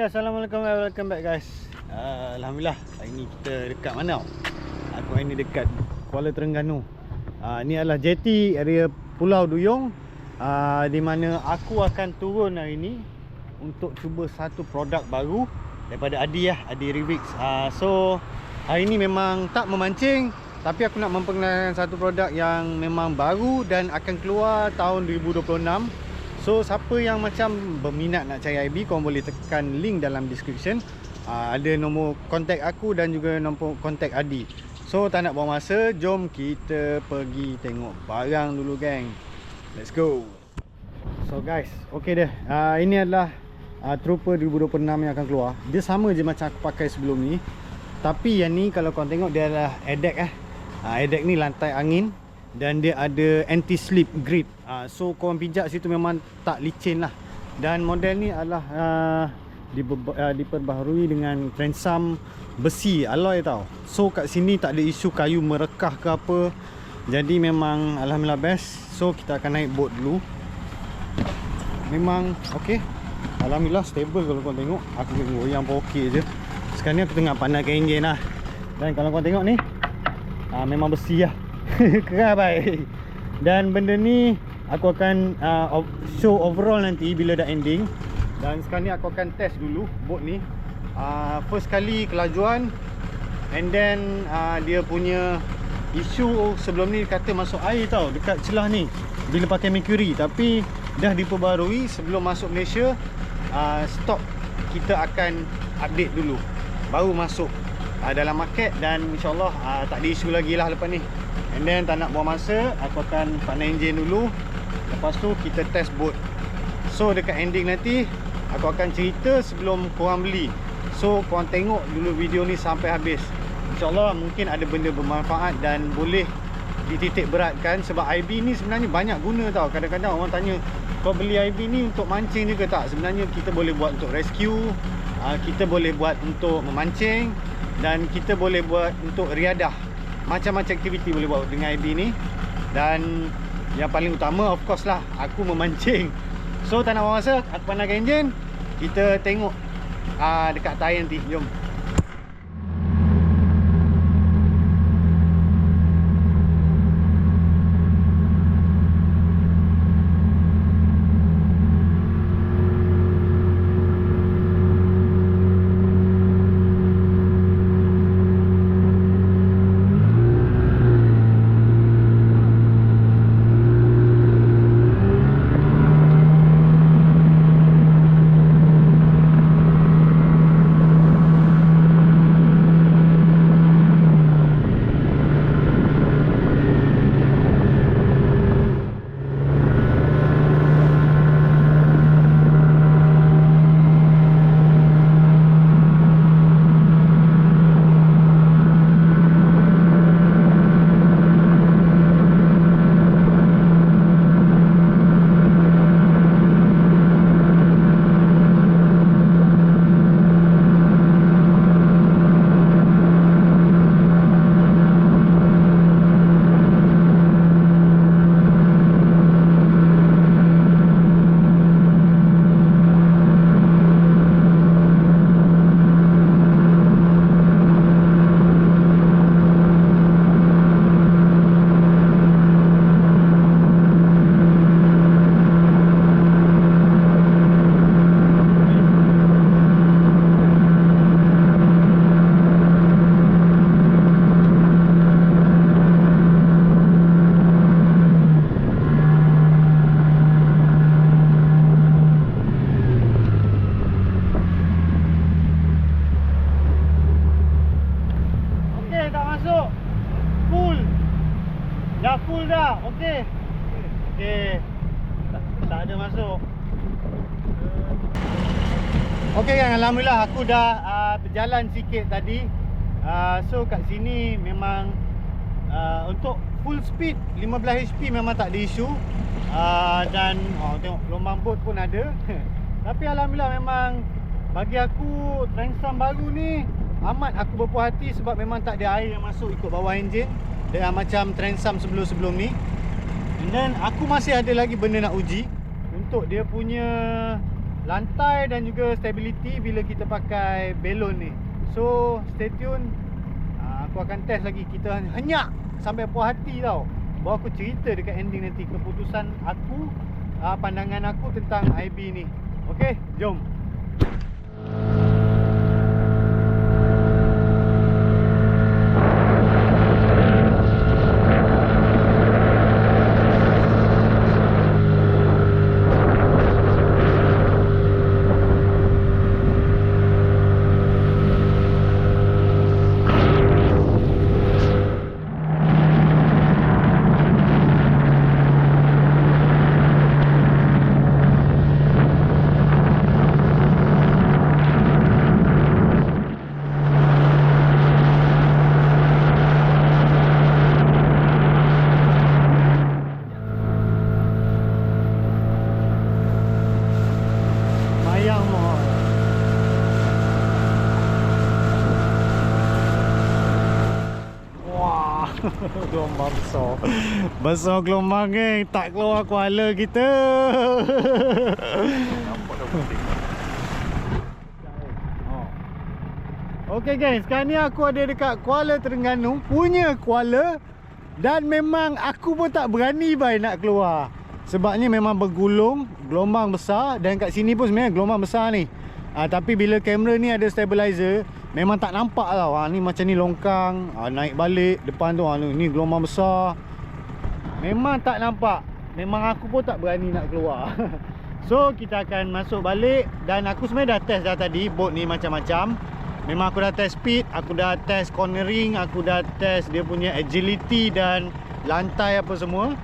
Assalamualaikum, welcome back guys. Alhamdulillah, hari ni kita dekat mana? Aku hari ni dekat Kuala Terengganu. Ni adalah jeti area Pulau Duyung, di mana aku akan turun hari ni untuk cuba satu produk baru daripada Adi Adi Revix. So hari ni memang tak memancing, tapi aku nak memperkenalkan satu produk yang memang baru dan akan keluar tahun 2026. So siapa yang macam berminat nak cari IB, korang boleh tekan link dalam description. Ada nombor kontak aku dan juga nombor kontak Adi. So tak nak buang masa, jom kita pergi tengok barang dulu geng. Let's go. So guys, okay dah. Ini adalah Trooper 2026 yang akan keluar. Dia sama je macam aku pakai sebelum ni, tapi yang ni kalau korang tengok dia adalah ADAC ADAC ni lantai angin dan dia ada anti-slip grip. So korang pijak situ memang tak licin lah. Dan model ni adalah diperbaharui dengan transom besi alloy tau. So kat sini tak ada isu kayu merekah ke apa. Jadi memang alhamdulillah best. So kita akan naik boat dulu. Memang okey, alhamdulillah stable kalau korang tengok. Aku goyang pun okey je. Sekarang ni aku tengah pandangkan enjin lah. Dan kalau korang tengok ni, memang besi lah. Keras baik. Dan benda ni aku akan show overall nanti bila dah ending. Dan sekarang ni aku akan test dulu boat ni. First kali kelajuan. And then dia punya isu sebelum ni kata masuk air tau dekat celah ni bila pakai Mercury, tapi dah diperbarui. Sebelum masuk Malaysia, stok kita akan update dulu baru masuk dalam market. Dan insyaAllah tak ada isu lagi lah lepas ni. And then tak nak buang masa, aku akan panas enjin dulu. Lepas tu kita test boat. So dekat ending nanti aku akan cerita sebelum korang beli. So korang tengok dulu video ni sampai habis. InsyaAllah mungkin ada benda bermanfaat dan boleh dititik beratkan. Sebab IB ni sebenarnya banyak guna tau. Kadang-kadang orang tanya, kau beli IB ni untuk mancing juga tak? Sebenarnya kita boleh buat untuk rescue, kita boleh buat untuk memancing, dan kita boleh buat untuk riadah. Macam-macam aktiviti boleh buat dengan IB ni. Dan yang paling utama of course lah, aku memancing. So tak nak buang masa, aku panaskan enjin. Kita tengok dekat atas nanti. Jom. Full dah, okey. Okey. Tak ada masuk. Okey kan, alhamdulillah aku dah berjalan sikit tadi. So kat sini memang untuk full speed 15 HP memang tak ada isu. Dan tengok gelombang bot pun ada. Tapi alhamdulillah memang bagi aku transom baru ni amat aku berpuas hati sebab memang tak ada air yang masuk ikut bawah enjin. Dia macam transom sebelum-sebelum ni. And then aku masih ada lagi benda nak uji untuk dia punya lantai dan juga stability bila kita pakai belon ni. So stay tune. Aku akan test lagi. Kita henyak sampai puas hati tau. Baru aku cerita dekat ending nanti keputusan aku, pandangan aku tentang IB ni. Okay, jom. Gelombang besar. Besar gelombang geng. Tak keluar kuala kita. Nampak dah putih. Okay guys, sekarang ni aku ada dekat Kuala Terengganu, punya Kuala. Dan memang aku pun tak berani nak keluar. Sebabnya memang bergulung, gelombang besar. Dan kat sini pun sebenarnya gelombang besar ni. Tapi bila kamera ni ada stabilizer, memang tak nampak tau. Ni macam ni longkang, naik balik depan tu, ni gelombang besar. Memang tak nampak. Memang aku pun tak berani nak keluar. So kita akan masuk balik. Dan aku sebenarnya dah test dah tadi boat ni macam-macam. Memang aku dah test speed, aku dah test cornering, aku dah test dia punya agility dan lantai apa semua.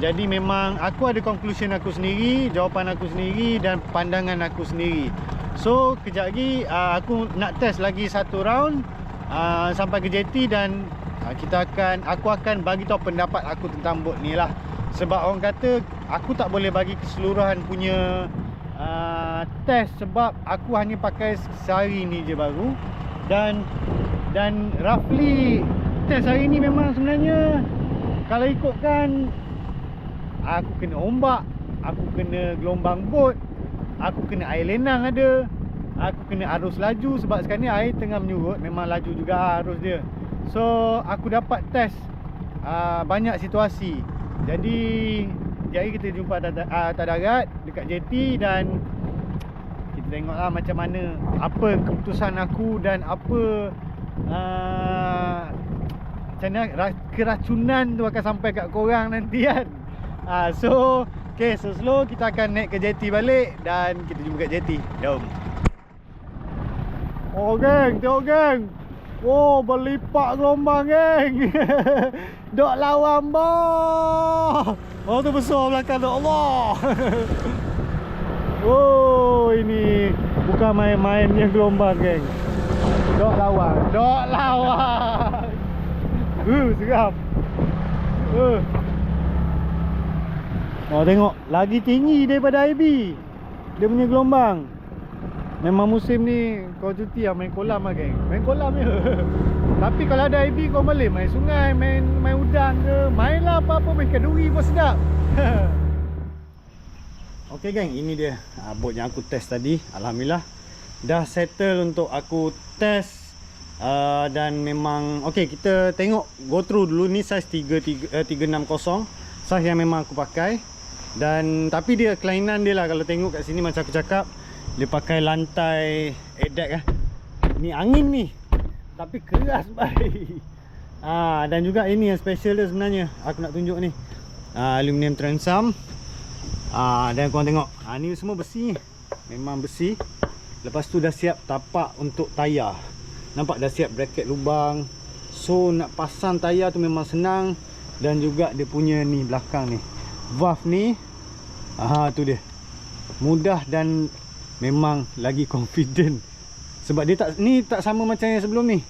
Jadi memang aku ada conclusion aku sendiri, jawapan aku sendiri dan pandangan aku sendiri. So kejap lagi aku nak test lagi satu round sampai ke JT dan aku akan bagi tahu pendapat aku tentang boat ni lah. Sebab orang kata aku tak boleh bagi keseluruhan punya test sebab aku hanya pakai sehari ni je baru. Dan roughly test hari ni memang sebenarnya kalau ikutkan, aku kena ombak, aku kena gelombang bot, aku kena air lenang ada, aku kena arus laju. Sebab sekarang ni air tengah menyurut, memang laju juga arus dia. So aku dapat test banyak situasi. Jadi kita jumpa darat dekat JT dan kita tengoklah macam mana, apa keputusan aku dan apa macam mana keracunan tu akan sampai kat korang nanti kan. So slow kita akan naik ke JT balik dan kita jumpa kat JT. Jom. Oh geng, tengok geng. Oh, berlipat gelombang geng. Dok lawan bah. Oh tu besar belakang tu, Allah. Oh, ini bukan main-main yang gelombang geng. Dok lawan. Seram. Oh tengok, lagi tinggi daripada IB dia punya gelombang. Memang musim ni kau cuti lah main kolam lah geng. Main kolam je. Tapi kalau ada IB kau boleh main sungai, main udang ke, main lah apa-apa, main kaduri pun sedap. Okay geng, ini dia boat yang aku test tadi. Alhamdulillah dah settle untuk aku test. Dan memang okay, kita tengok go through dulu. Ni size 360, size yang memang aku pakai. Dan tapi dia kelainan dia lah. Kalau tengok kat sini macam aku cakap, dia pakai lantai deck lah. Ni angin ni, tapi keras baik. Dan juga ini yang special dia sebenarnya, aku nak tunjuk ni, aluminium transom. Dan korang tengok, ni semua besi. Memang besi. Lepas tu dah siap tapak untuk tayar. Nampak dah siap bracket lubang. So nak pasang tayar tu memang senang. Dan juga dia punya ni belakang ni, valve ni, tu dia, mudah dan memang lagi confident. Sebab dia tak sama macam yang sebelum ni.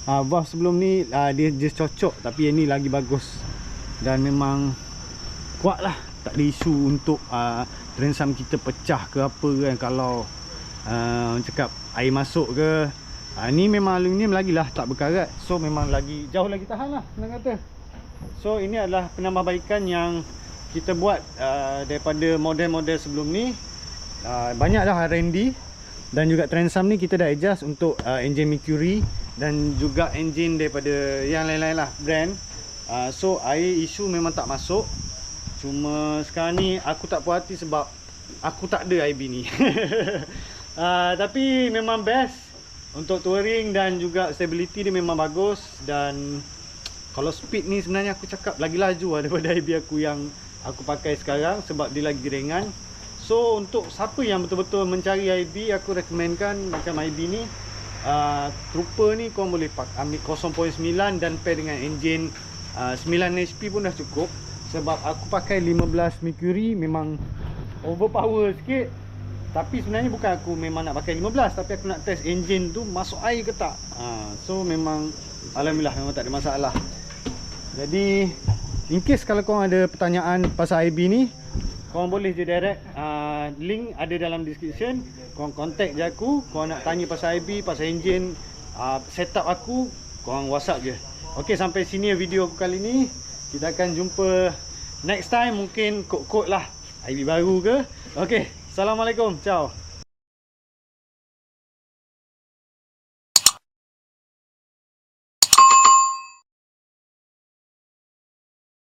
Valve sebelum ni dia just cocok, tapi yang ni lagi bagus. Dan memang kuat lah. Tak ada isu untuk transom kita pecah ke apa kan. Kalau cakap air masuk ke, ni memang aluminium lagi lah, tak berkarat. So memang lagi jauh lagi tahan lah, senang kata. So ini adalah penambahbaikan yang kita buat daripada model-model sebelum ni. banyak dah R&D. Dan juga Transam ni kita dah adjust untuk engine Mercury dan juga engine daripada yang lain-lain lah brand. So air isu memang tak masuk. Cuma sekarang ni aku tak puas hati sebab aku tak ada IB ni. Tapi memang best untuk touring dan juga stability dia memang bagus. Dan kalau speed ni sebenarnya aku cakap lagi laju lah daripada IB aku yang aku pakai sekarang sebab dia lagi ringan. So untuk siapa yang betul-betul mencari IB, aku recommendkan macam IB ni, Trooper ni korang boleh ambil 0.9 dan pair dengan engine 9 HP pun dah cukup. Sebab aku pakai 15 Mercury memang overpower sikit. Tapi sebenarnya bukan aku memang nak pakai 15, tapi aku nak test engine tu masuk air ke tak. So memang alhamdulillah memang tak ada masalah. Jadi in case kalau korang ada pertanyaan pasal IB ni, korang boleh je direct, link ada dalam description. Korang contact je aku. Korang nak tanya pasal IB, pasal engine, setup aku, korang WhatsApp je. Ok, sampai sini video aku kali ni. Kita akan jumpa next time. Mungkin kod-kod lah IB baru ke. Ok, Assalamualaikum, ciao.